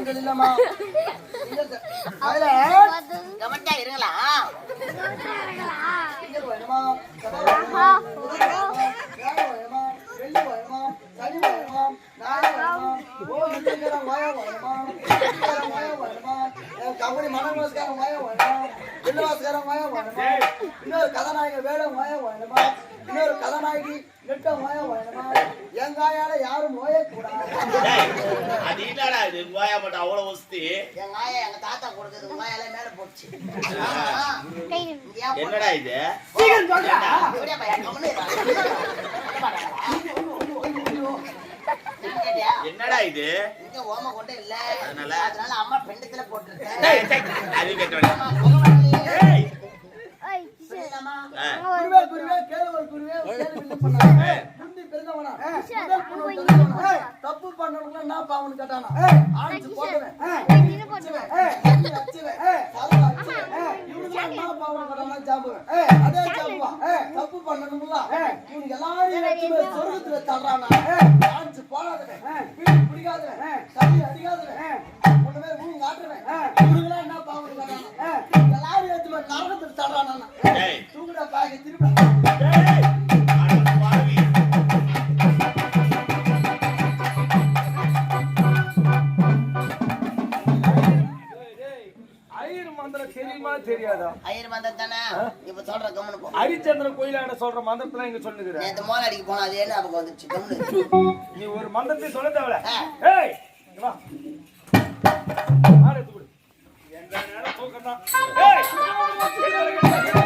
நீங்கள் இல்லம்மா கமெண்டா இருங்களா கம்பெனி மனவாசக்காரன் இன்னொரு கதாநாயகன் வேடம் வேணுமா இன்னொரு கதாநாயகி நெட்டம் வேணுமா என் காயால யாரும் நோயக்கூடாது அவ்வளவு வசதி எங்க ஆயா எங்க தாத்தா கொடுத்தது உங்க ஆயால மேல போச்சு என்னடா இது என்னடா இது இங்க ஓம கொண்டு இல்ல அதனால அம்மா பெண்டத்துல போட்டுருக்கேன் அது கேட்டவனே தப்பு பண்ணவங்க நான் பாவன் கேட்டானா அதே தப்பு பண்ணணும்ல இவனுக்கு எல்லாரும் சொர்க்கத்துல தர்றானா போடாதவன் பிடிக்காதவன் சரி அடிக்காதவன் ஒண்ணுமே ஊங்க காட்டுறவன் இவனுங்களாம் என்ன பாவன் கேட்டானா எல்லாரும் ஏற்றுமே நரகத்துல தர்றானா தூங்குடா பாக்க திரும்ப தெரியுமா தெரியாதா? ஐயர் மந்திரம் தானே இப்ப சொல்ற கம்முனு போ. ஹரிச்சந்திர கோயிலாண்ட சொல்ற மந்திரத்துல இங்க சொல்லுகிறேன். நேத்து மோல அடிக்கு போனா அதே ஞாபகம் வந்துச்சு கம்முனு. நீ ஒரு மந்திரத்தை சொல்ல தேவல. ஏய் வா. ஆளு தூக்கு. எந்த நேரம் தூக்கறதா. ஏய்